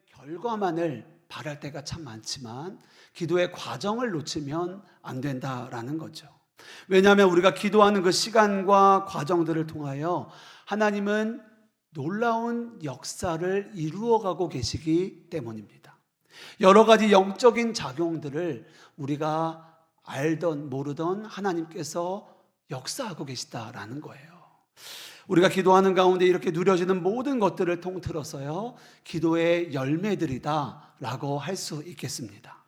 결과만을 바랄 때가 참 많지만 기도의 과정을 놓치면 안 된다라는 거죠. 왜냐하면 우리가 기도하는 그 시간과 과정들을 통하여 하나님은 놀라운 역사를 이루어가고 계시기 때문입니다. 여러 가지 영적인 작용들을 우리가 알던 모르던 하나님께서 역사하고 계시다라는 거예요. 우리가 기도하는 가운데 이렇게 누려지는 모든 것들을 통틀어서요, 기도의 열매들이다 라고 할 수 있겠습니다.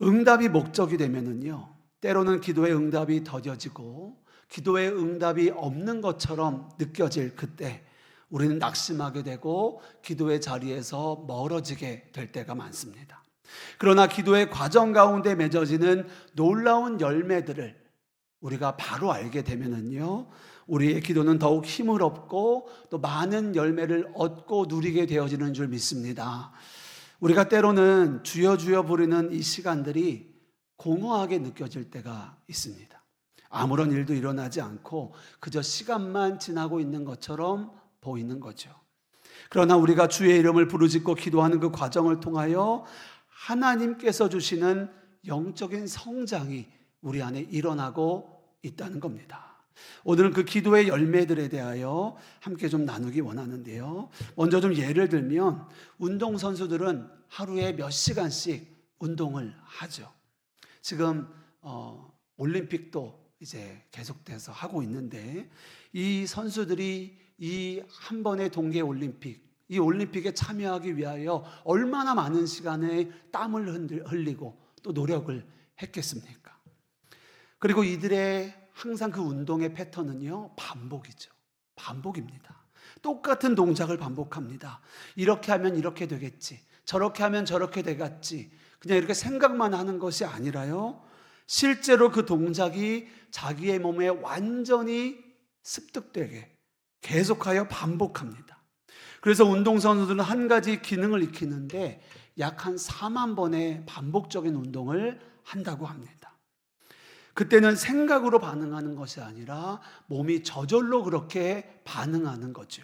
응답이 목적이 되면은요, 때로는 기도의 응답이 더뎌지고 기도의 응답이 없는 것처럼 느껴질 그때 우리는 낙심하게 되고 기도의 자리에서 멀어지게 될 때가 많습니다. 그러나 기도의 과정 가운데 맺어지는 놀라운 열매들을 우리가 바로 알게 되면은요, 우리의 기도는 더욱 힘을 얻고 또 많은 열매를 얻고 누리게 되어지는 줄 믿습니다. 우리가 때로는 주여 주여 부르는 이 시간들이 공허하게 느껴질 때가 있습니다. 아무런 일도 일어나지 않고 그저 시간만 지나고 있는 것처럼 보이는 거죠. 그러나 우리가 주의 이름을 부르짖고 기도하는 그 과정을 통하여 하나님께서 주시는 영적인 성장이 우리 안에 일어나고 있다는 겁니다. 오늘은 그 기도의 열매들에 대하여 함께 좀 나누기 원하는데요. 먼저 좀 예를 들면 운동선수들은 하루에 몇 시간씩 운동을 하죠. 지금 올림픽도 이제 계속돼서 하고 있는데 이 선수들이 이 한 번의 동계올림픽, 이 올림픽에 참여하기 위하여 얼마나 많은 시간에 땀을 흘리고 또 노력을 했겠습니까? 그리고 이들의 항상 그 운동의 패턴은요, 반복이죠. 반복입니다. 똑같은 동작을 반복합니다. 이렇게 하면 이렇게 되겠지, 저렇게 하면 저렇게 되겠지, 그냥 이렇게 생각만 하는 것이 아니라요, 실제로 그 동작이 자기의 몸에 완전히 습득되게 계속하여 반복합니다. 그래서 운동선수들은 한 가지 기능을 익히는데 약 한 4만 번의 반복적인 운동을 한다고 합니다. 그때는 생각으로 반응하는 것이 아니라 몸이 저절로 그렇게 반응하는 거죠.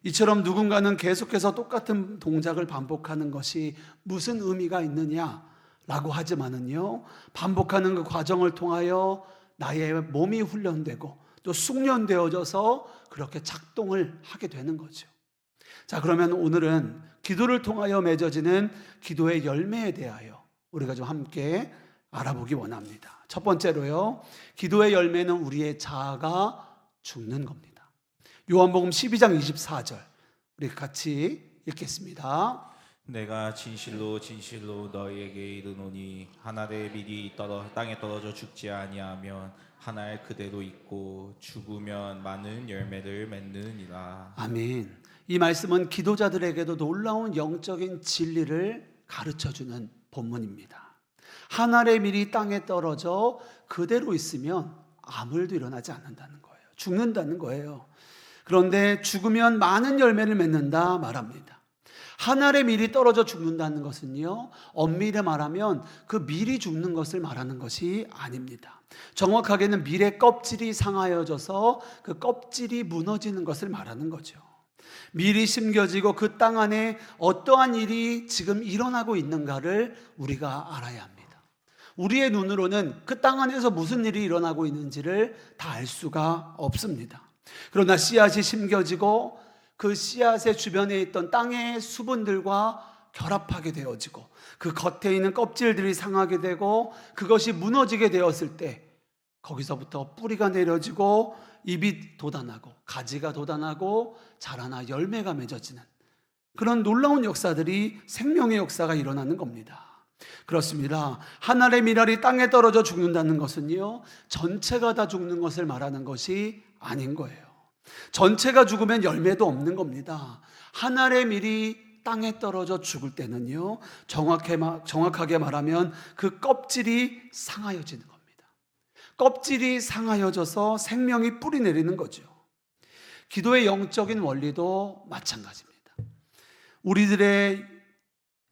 이처럼 누군가는 계속해서 똑같은 동작을 반복하는 것이 무슨 의미가 있느냐라고 하지만은요, 반복하는 그 과정을 통하여 나의 몸이 훈련되고 또 숙련되어져서 그렇게 작동을 하게 되는 거죠. 자, 그러면 오늘은 기도를 통하여 맺어지는 기도의 열매에 대하여 우리가 좀 함께 알아보기 원합니다. 첫 번째로요, 기도의 열매는 우리의 자아가 죽는 겁니다. 요한복음 12장 24절 우리 같이 읽겠습니다. 내가 진실로 진실로 너희에게 이르노니 한 알의 밀이 땅에 떨어져 죽지 아니하면 한 알 그대로 있고 죽으면 많은 열매를 맺느니라. 아멘. 이 말씀은 기도자들에게도 놀라운 영적인 진리를 가르쳐주는 본문입니다. 한 알의 밀이 땅에 떨어져 그대로 있으면 아무 일도 일어나지 않는다는 거예요. 죽는다는 거예요. 그런데 죽으면 많은 열매를 맺는다 말합니다. 한 알의 밀이 떨어져 죽는다는 것은요, 엄밀히 말하면 그 밀이 죽는 것을 말하는 것이 아닙니다. 정확하게는 밀의 껍질이 상하여져서 그 껍질이 무너지는 것을 말하는 거죠. 밀이 심겨지고 그 땅 안에 어떠한 일이 지금 일어나고 있는가를 우리가 알아야 합니다. 우리의 눈으로는 그 땅 안에서 무슨 일이 일어나고 있는지를 다 알 수가 없습니다. 그러나 씨앗이 심겨지고 그 씨앗의 주변에 있던 땅의 수분들과 결합하게 되어지고 그 겉에 있는 껍질들이 상하게 되고 그것이 무너지게 되었을 때 거기서부터 뿌리가 내려지고 잎이 돋아나고 가지가 돋아나고 자라나 열매가 맺어지는 그런 놀라운 역사들이 생명의 역사가 일어나는 겁니다. 그렇습니다. 한 알의 밀알이 땅에 떨어져 죽는다는 것은요, 전체가 다 죽는 것을 말하는 것이 아닌 거예요. 전체가 죽으면 열매도 없는 겁니다. 한 알의 밀이 땅에 떨어져 죽을 때는요, 정확하게 말하면 그 껍질이 상하여지는 겁니다. 껍질이 상하여져서 생명이 뿌리 내리는 거죠. 기도의 영적인 원리도 마찬가지입니다. 우리들의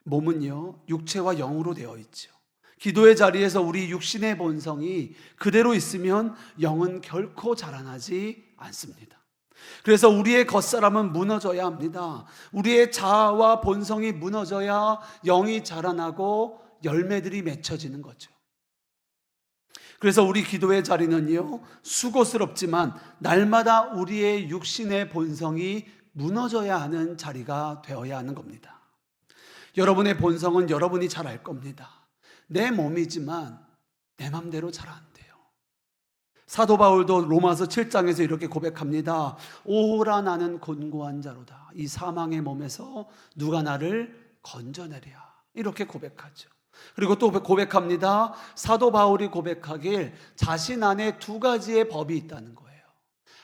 몸은요, 육체와 영으로 되어 있죠. 기도의 자리에서 우리 육신의 본성이 그대로 있으면 영은 결코 자라나지 않습니다. 그래서 우리의 겉사람은 무너져야 합니다. 우리의 자아와 본성이 무너져야 영이 자라나고 열매들이 맺혀지는 거죠. 그래서 우리 기도의 자리는요, 수고스럽지만 날마다 우리의 육신의 본성이 무너져야 하는 자리가 되어야 하는 겁니다. 여러분의 본성은 여러분이 잘 알 겁니다. 내 몸이지만 내 맘대로 잘 안 돼요. 사도 바울도 로마서 7장에서 이렇게 고백합니다. 오호라 나는 곤고한 자로다. 이 사망의 몸에서 누가 나를 건져내랴. 이렇게 고백하죠. 그리고 또 고백합니다. 사도 바울이 고백하길 자신 안에 두 가지의 법이 있다는 거예요.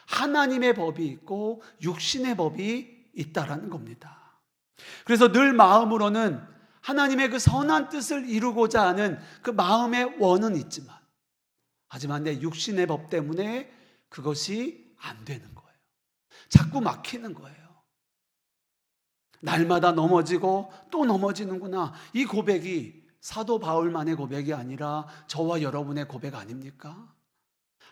하나님의 법이 있고 육신의 법이 있다라는 겁니다. 그래서 늘 마음으로는 하나님의 그 선한 뜻을 이루고자 하는 그 마음의 원은 있지만, 하지만 내 육신의 법 때문에 그것이 안 되는 거예요. 자꾸 막히는 거예요. 날마다 넘어지고 또 넘어지는구나. 이 고백이 사도 바울만의 고백이 아니라 저와 여러분의 고백 아닙니까?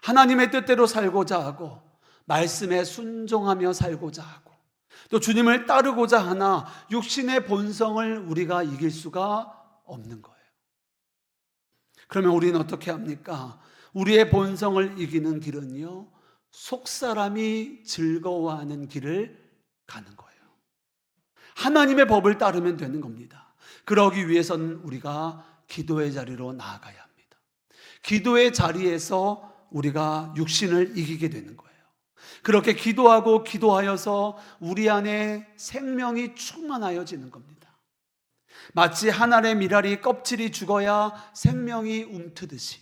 하나님의 뜻대로 살고자 하고 말씀에 순종하며 살고자 하고 또 주님을 따르고자 하나 육신의 본성을 우리가 이길 수가 없는 거예요. 그러면 우리는 어떻게 합니까? 우리의 본성을 이기는 길은요, 속사람이 즐거워하는 길을 가는 거예요. 하나님의 법을 따르면 되는 겁니다. 그러기 위해서는 우리가 기도의 자리로 나아가야 합니다. 기도의 자리에서 우리가 육신을 이기게 되는 거예요. 그렇게 기도하고 기도하여서 우리 안에 생명이 충만하여지는 겁니다. 마치 한 알의 밀알이 껍질이 죽어야 생명이 움트듯이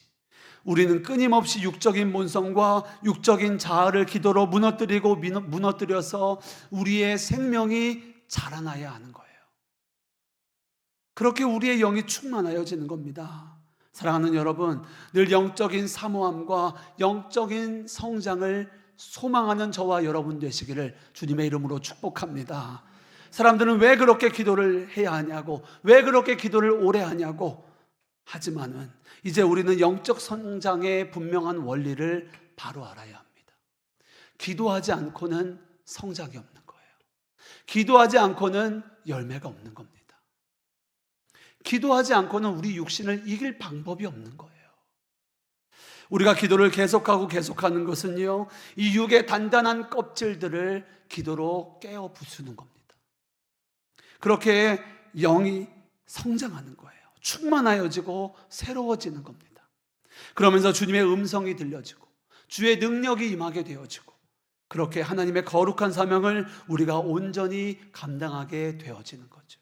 우리는 끊임없이 육적인 본성과 육적인 자아를 기도로 무너뜨리고 무너뜨려서 우리의 생명이 자라나야 하는 거예요. 그렇게 우리의 영이 충만하여지는 겁니다. 사랑하는 여러분, 늘 영적인 사모함과 영적인 성장을 소망하는 저와 여러분 되시기를 주님의 이름으로 축복합니다. 사람들은 왜 그렇게 기도를 해야 하냐고, 왜 그렇게 기도를 오래 하냐고 하지만은 이제 우리는 영적 성장의 분명한 원리를 바로 알아야 합니다. 기도하지 않고는 성장이 없는 거예요. 기도하지 않고는 열매가 없는 겁니다. 기도하지 않고는 우리 육신을 이길 방법이 없는 거예요. 우리가 기도를 계속하는 것은요, 이 육의 단단한 껍질들을 기도로 깨어 부수는 겁니다. 그렇게 영이 성장하는 거예요. 충만하여지고 새로워지는 겁니다. 그러면서 주님의 음성이 들려지고 주의 능력이 임하게 되어지고 그렇게 하나님의 거룩한 사명을 우리가 온전히 감당하게 되어지는 거죠.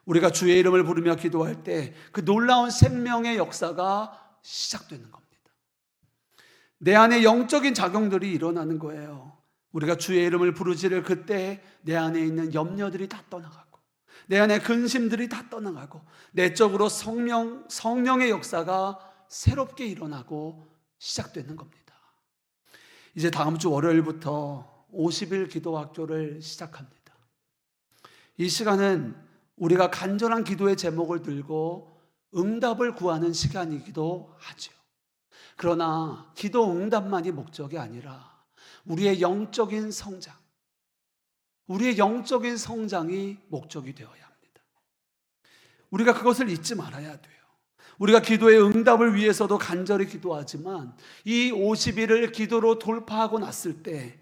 우리가 주의 이름을 부르며 기도할 때 그 놀라운 생명의 역사가 시작되는 겁니다. 내 안에 영적인 작용들이 일어나는 거예요. 우리가 주의 이름을 부르지를 그때 내 안에 있는 염려들이 다 떠나가고 내 안에 근심들이 다 떠나가고 내적으로 성령의 역사가 새롭게 일어나고 시작되는 겁니다. 이제 다음 주 월요일부터 50일 기도학교를 시작합니다. 이 시간은 우리가 간절한 기도의 제목을 들고 응답을 구하는 시간이기도 하죠. 그러나 기도 응답만이 목적이 아니라 우리의 영적인 성장, 우리의 영적인 성장이 목적이 되어야 합니다. 우리가 그것을 잊지 말아야 돼요. 우리가 기도의 응답을 위해서도 간절히 기도하지만 이 50일을 기도로 돌파하고 났을 때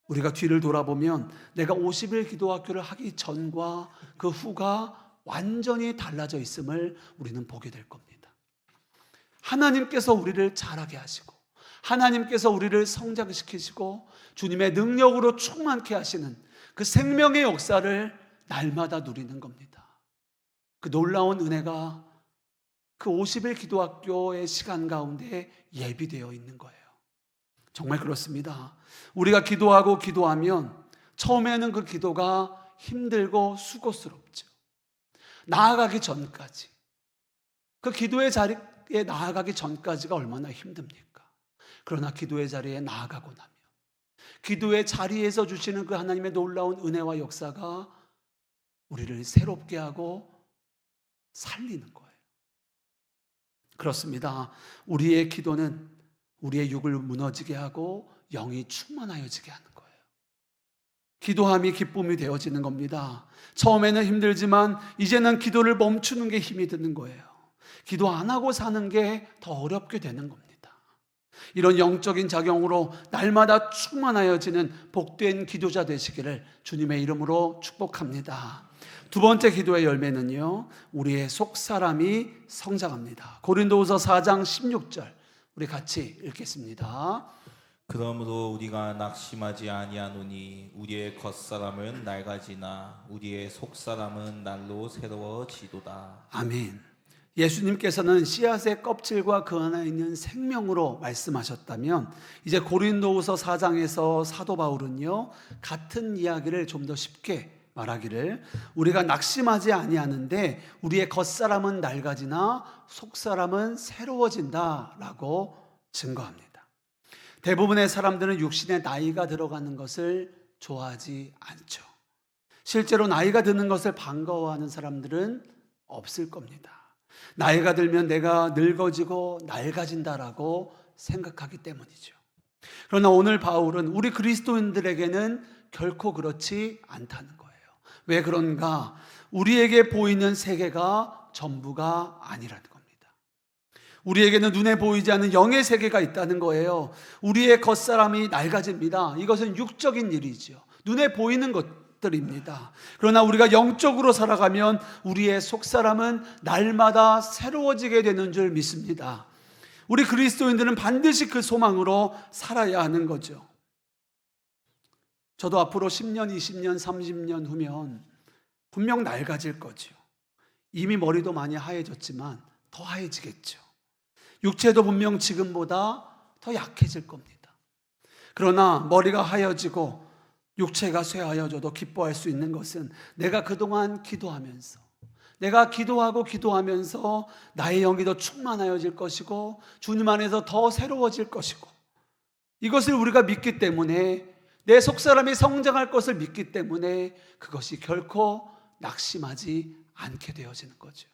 우리가 뒤를 돌아보면 내가 50일 기도학교를 하기 전과 그 후가 완전히 달라져 있음을 우리는 보게 될 겁니다. 하나님께서 우리를 자라게 하시고 하나님께서 우리를 성장시키시고 주님의 능력으로 충만케 하시는 그 생명의 역사를 날마다 누리는 겁니다. 그 놀라운 은혜가 그 50일 기도학교의 시간 가운데 예비되어 있는 거예요. 정말 그렇습니다. 우리가 기도하고 기도하면 처음에는 그 기도가 힘들고 수고스럽죠. 나아가기 전까지, 그 기도의 자리에 나아가기 전까지가 얼마나 힘듭니까? 그러나 기도의 자리에 나아가고 나면 기도의 자리에서 주시는 그 하나님의 놀라운 은혜와 역사가 우리를 새롭게 하고 살리는 거예요. 그렇습니다. 우리의 기도는 우리의 육을 무너지게 하고 영이 충만하여지게 하는 거예요. 기도함이 기쁨이 되어지는 겁니다. 처음에는 힘들지만 이제는 기도를 멈추는 게 힘이 드는 거예요. 기도 안 하고 사는 게 더 어렵게 되는 겁니다. 이런 영적인 작용으로 날마다 충만하여지는 복된 기도자 되시기를 주님의 이름으로 축복합니다. 두 번째 기도의 열매는요, 우리의 속사람이 성장합니다. 고린도후서 4장 16절 우리 같이 읽겠습니다. 그러므로 우리가 낙심하지 아니하노니 우리의 겉사람은 낡아지나 우리의 속사람은 날로 새로워지도다. 아멘. 예수님께서는 씨앗의 껍질과 그 안에 있는 생명으로 말씀하셨다면 이제 고린도후서 4장에서 사도 바울은요, 같은 이야기를 좀 더 쉽게 말하기를 우리가 낙심하지 아니하는데 우리의 겉사람은 낡아지나 속사람은 새로워진다라고 증거합니다. 대부분의 사람들은 육신의 나이가 들어가는 것을 좋아하지 않죠. 실제로 나이가 드는 것을 반가워하는 사람들은 없을 겁니다. 나이가 들면 내가 늙어지고 낡아진다라고 생각하기 때문이죠. 그러나 오늘 바울은 우리 그리스도인들에게는 결코 그렇지 않다는 거예요. 왜 그런가? 우리에게 보이는 세계가 전부가 아니라는 겁니다. 우리에게는 눈에 보이지 않는 영의 세계가 있다는 거예요. 우리의 겉사람이 낡아집니다. 이것은 육적인 일이죠. 눈에 보이는 것들입니다. 그러나 우리가 영적으로 살아가면 우리의 속사람은 날마다 새로워지게 되는 줄 믿습니다. 우리 그리스도인들은 반드시 그 소망으로 살아야 하는 거죠. 저도 앞으로 10년, 20년, 30년 후면 분명 낡아질 거죠. 이미 머리도 많이 하얘졌지만 더 하얘지겠죠. 육체도 분명 지금보다 더 약해질 겁니다. 그러나 머리가 하얘지고 육체가 쇠하여져도 기뻐할 수 있는 것은 내가 그동안 기도하면서 내가 기도하면서 나의 영이 더 충만하여질 것이고 주님 안에서 더 새로워질 것이고 이것을 우리가 믿기 때문에 내 속사람이 성장할 것을 믿기 때문에 그것이 결코 낙심하지 않게 되어지는 거죠.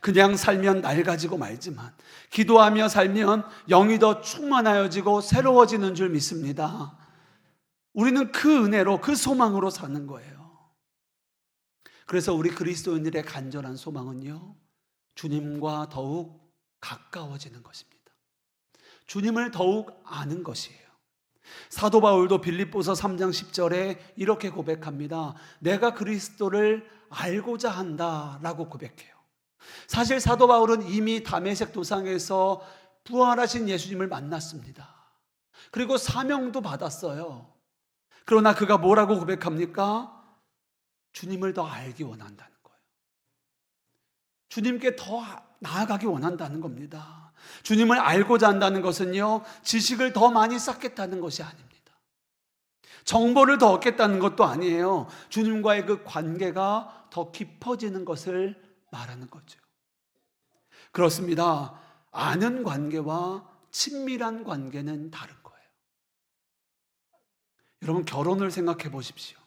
그냥 살면 낡아지고 말지만 기도하며 살면 영이 더 충만하여지고 새로워지는 줄 믿습니다. 우리는 그 은혜로 그 소망으로 사는 거예요. 그래서 우리 그리스도인들의 간절한 소망은요, 주님과 더욱 가까워지는 것입니다. 주님을 더욱 아는 것이에요. 사도 바울도 빌립보서 3장 10절에 이렇게 고백합니다. 내가 그리스도를 알고자 한다라고 고백해요. 사실 사도 바울은 이미 다메섹 도상에서 부활하신 예수님을 만났습니다. 그리고 사명도 받았어요. 그러나 그가 뭐라고 고백합니까? 주님을 더 알기 원한다는 거예요. 주님께 더 나아가기 원한다는 겁니다. 주님을 알고자 한다는 것은요, 지식을 더 많이 쌓겠다는 것이 아닙니다. 정보를 더 얻겠다는 것도 아니에요. 주님과의 그 관계가 더 깊어지는 것을 말하는 거죠. 그렇습니다. 아는 관계와 친밀한 관계는 다른 거예요. 여러분, 결혼을 생각해 보십시오.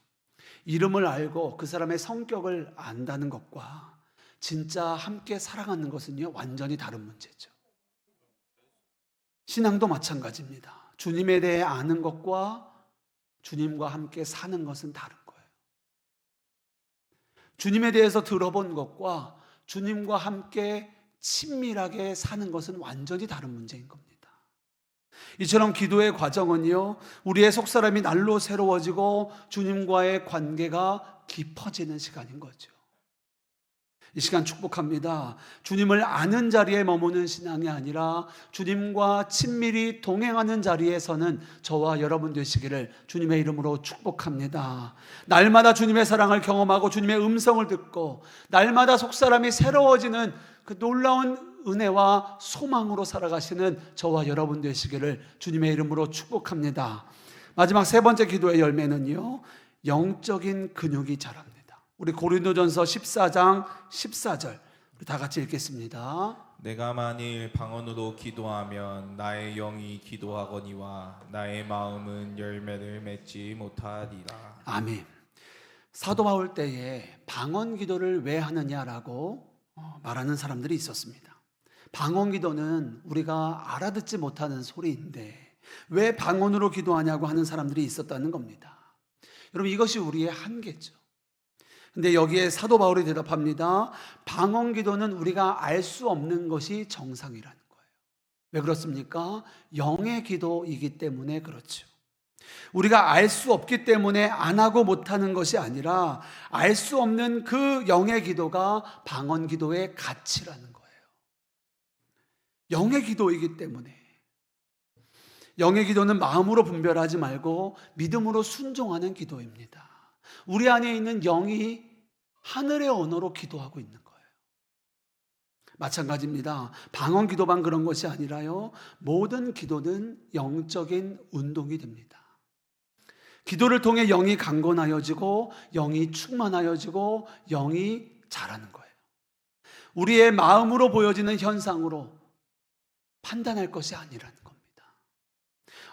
이름을 알고 그 사람의 성격을 안다는 것과 진짜 함께 살아가는 것은요, 완전히 다른 문제죠. 신앙도 마찬가지입니다. 주님에 대해 아는 것과 주님과 함께 사는 것은 다른 거예요. 주님에 대해서 들어본 것과 주님과 함께 친밀하게 사는 것은 완전히 다른 문제인 겁니다. 이처럼 기도의 과정은요, 우리의 속사람이 날로 새로워지고 주님과의 관계가 깊어지는 시간인 거죠. 이 시간 축복합니다. 주님을 아는 자리에 머무는 신앙이 아니라 주님과 친밀히 동행하는 자리에서는 저와 여러분 되시기를 주님의 이름으로 축복합니다. 날마다 주님의 사랑을 경험하고 주님의 음성을 듣고 날마다 속사람이 새로워지는 그 놀라운 은혜와 소망으로 살아가시는 저와 여러분 되시기를 주님의 이름으로 축복합니다. 마지막 세 번째 기도의 열매는요, 영적인 근육이 자랍니다. 우리 고린도전서 14장 14절 우리 다 같이 읽겠습니다. 내가 만일 방언으로 기도하면 나의 영이 기도하거니와 나의 마음은 열매를 맺지 못하리라. 아멘. 사도 바울 때에 방언 기도를 왜 하느냐라고 말하는 사람들이 있었습니다. 방언 기도는 우리가 알아듣지 못하는 소리인데 왜 방언으로 기도하냐고 하는 사람들이 있었다는 겁니다. 여러분, 이것이 우리의 한계죠. 근데 여기에 사도 바울이 대답합니다. 방언 기도는 우리가 알 수 없는 것이 정상이라는 거예요. 왜 그렇습니까? 영의 기도이기 때문에 그렇죠. 우리가 알 수 없기 때문에 안 하고 못하는 것이 아니라 알 수 없는 그 영의 기도가 방언 기도의 가치라는 거예요. 영의 기도이기 때문에. 영의 기도는 마음으로 분별하지 말고 믿음으로 순종하는 기도입니다. 우리 안에 있는 영이 하늘의 언어로 기도하고 있는 거예요. 마찬가지입니다. 방언 기도만 그런 것이 아니라요, 모든 기도는 영적인 운동이 됩니다. 기도를 통해 영이 강건하여지고 영이 충만하여지고 영이 자라는 거예요. 우리의 마음으로 보여지는 현상으로 판단할 것이 아니라는 겁니다.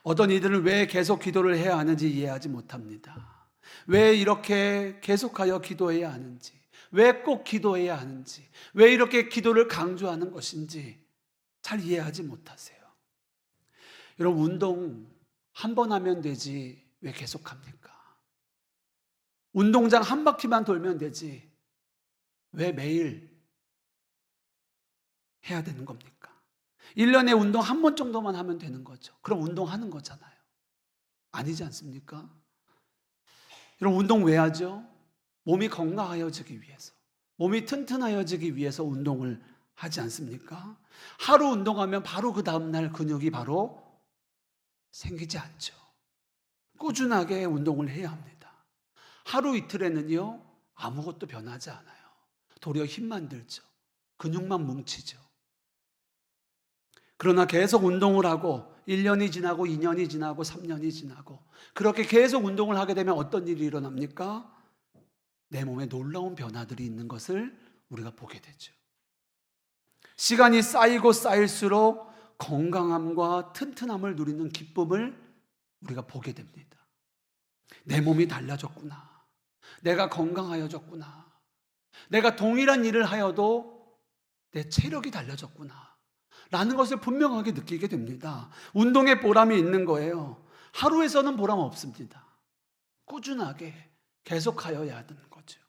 어떤 이들은 왜 계속 기도를 해야 하는지 이해하지 못합니다. 왜 이렇게 계속하여 기도해야 하는지, 왜 꼭 기도해야 하는지, 왜 이렇게 기도를 강조하는 것인지 잘 이해하지 못하세요. 여러분, 운동 한 번 하면 되지 왜 계속합니까? 운동장 한 바퀴만 돌면 되지 왜 매일 해야 되는 겁니까? 1년에 운동 한 번 정도만 하면 되는 거죠. 그럼 운동하는 거잖아요. 아니지 않습니까? 여러분, 운동 왜 하죠? 몸이 건강하여지기 위해서, 몸이 튼튼하여지기 위해서 운동을 하지 않습니까? 하루 운동하면 바로 그 다음날 근육이 바로 생기지 않죠. 꾸준하게 운동을 해야 합니다. 하루 이틀에는요, 아무것도 변하지 않아요. 도리어 힘만 들죠. 근육만 뭉치죠. 그러나 계속 운동을 하고 1년이 지나고 2년이 지나고 3년이 지나고 그렇게 계속 운동을 하게 되면 어떤 일이 일어납니까? 내 몸에 놀라운 변화들이 있는 것을 우리가 보게 되죠. 시간이 쌓이고 쌓일수록 건강함과 튼튼함을 누리는 기쁨을 우리가 보게 됩니다. 내 몸이 달라졌구나. 내가 건강하여졌구나. 내가 동일한 일을 하여도 내 체력이 달라졌구나 라는 것을 분명하게 느끼게 됩니다. 운동에 보람이 있는 거예요. 하루에서는 보람 없습니다. 꾸준하게 계속하여야 하는 거죠.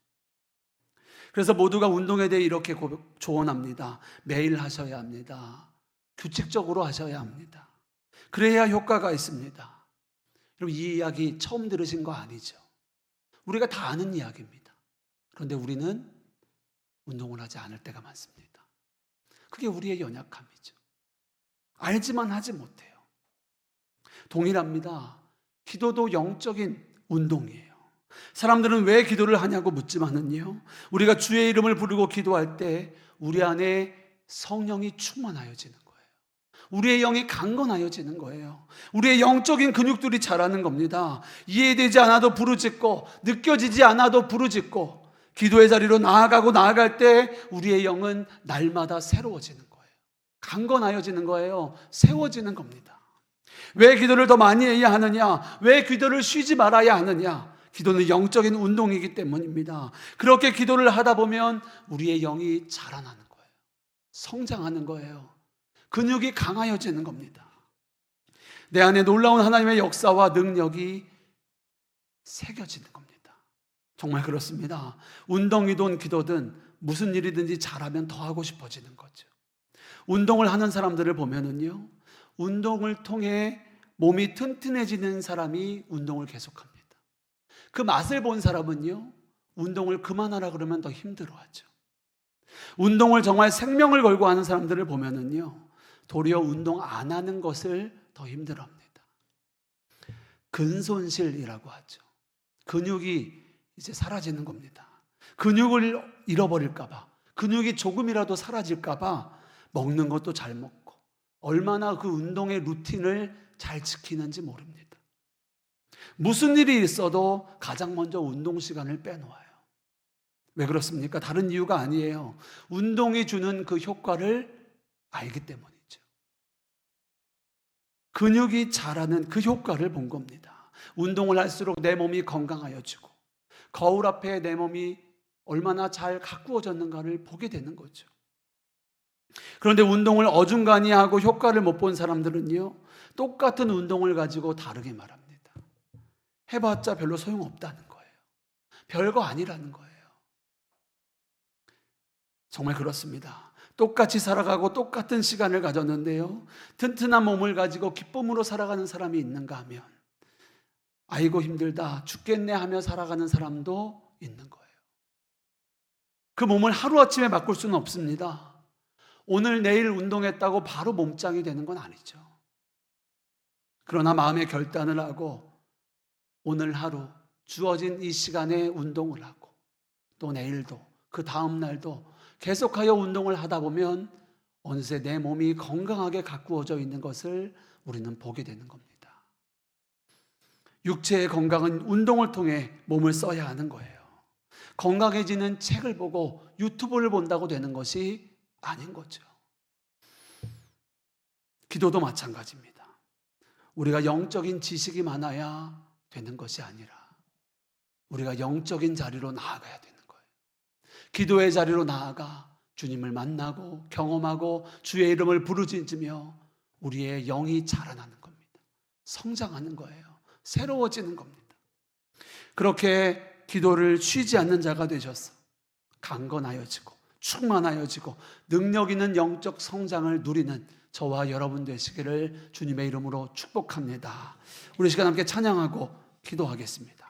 그래서 모두가 운동에 대해 이렇게 조언합니다. 매일 하셔야 합니다. 규칙적으로 하셔야 합니다. 그래야 효과가 있습니다. 여러분, 이 이야기 처음 들으신 거 아니죠? 우리가 다 아는 이야기입니다. 그런데 우리는 운동을 하지 않을 때가 많습니다. 그게 우리의 연약함이죠. 알지만 하지 못해요. 동일합니다. 기도도 영적인 운동이에요. 사람들은 왜 기도를 하냐고 묻지만은요, 우리가 주의 이름을 부르고 기도할 때 우리 안에 성령이 충만하여지는 거예요. 우리의 영이 강건하여지는 거예요. 우리의 영적인 근육들이 자라는 겁니다. 이해되지 않아도 부르짖고 느껴지지 않아도 부르짖고 기도의 자리로 나아가고 나아갈 때 우리의 영은 날마다 새로워지는 거예요. 강건하여지는 거예요. 세워지는 겁니다. 왜 기도를 더 많이 해야 하느냐? 왜 기도를 쉬지 말아야 하느냐? 기도는 영적인 운동이기 때문입니다. 그렇게 기도를 하다 보면 우리의 영이 자라나는 거예요. 성장하는 거예요. 근육이 강하여지는 겁니다. 내 안에 놀라운 하나님의 역사와 능력이 새겨지는 겁니다. 정말 그렇습니다. 운동이든 기도든 무슨 일이든지 잘하면 더 하고 싶어지는 거죠. 운동을 하는 사람들을 보면은요, 운동을 통해 몸이 튼튼해지는 사람이 운동을 계속합니다. 그 맛을 본 사람은요, 운동을 그만하라 그러면 더 힘들어하죠. 운동을 정말 생명을 걸고 하는 사람들을 보면은요, 도리어 운동 안 하는 것을 더 힘들어합니다. 근손실이라고 하죠. 근육이 이제 사라지는 겁니다. 근육을 잃어버릴까봐, 근육이 조금이라도 사라질까봐 먹는 것도 잘 먹고 얼마나 그 운동의 루틴을 잘 지키는지 모릅니다. 무슨 일이 있어도 가장 먼저 운동 시간을 빼놓아요. 왜 그렇습니까? 다른 이유가 아니에요. 운동이 주는 그 효과를 알기 때문이죠. 근육이 자라는 그 효과를 본 겁니다. 운동을 할수록 내 몸이 건강하여지고 거울 앞에 내 몸이 얼마나 잘 가꾸어졌는가를 보게 되는 거죠. 그런데 운동을 어중간히 하고 효과를 못 본 사람들은요, 똑같은 운동을 가지고 다르게 말합니다. 해봤자 별로 소용없다는 거예요. 별거 아니라는 거예요. 정말 그렇습니다. 똑같이 살아가고 똑같은 시간을 가졌는데요, 튼튼한 몸을 가지고 기쁨으로 살아가는 사람이 있는가 하면 아이고 힘들다 죽겠네 하며 살아가는 사람도 있는 거예요. 그 몸을 하루아침에 바꿀 수는 없습니다. 오늘 내일 운동했다고 바로 몸짱이 되는 건 아니죠. 그러나 마음의 결단을 하고 오늘 하루 주어진 이 시간에 운동을 하고 또 내일도 그 다음 날도 계속하여 운동을 하다 보면 어느새 내 몸이 건강하게 가꾸어져 있는 것을 우리는 보게 되는 겁니다. 육체의 건강은 운동을 통해 몸을 써야 하는 거예요. 건강해지는 책을 보고 유튜브를 본다고 되는 것이 아닌 거죠. 기도도 마찬가지입니다. 우리가 영적인 지식이 많아야 되는 것이 아니라 우리가 영적인 자리로 나아가야 되는 거예요. 기도의 자리로 나아가 주님을 만나고 경험하고 주의 이름을 부르짖으며 우리의 영이 자라나는 겁니다. 성장하는 거예요. 새로워지는 겁니다. 그렇게 기도를 쉬지 않는 자가 되셔서 강건하여지고 충만하여지고 능력 있는 영적 성장을 누리는 저와 여러분 되시기를 주님의 이름으로 축복합니다. 우리 시간 함께 찬양하고 기도하겠습니다.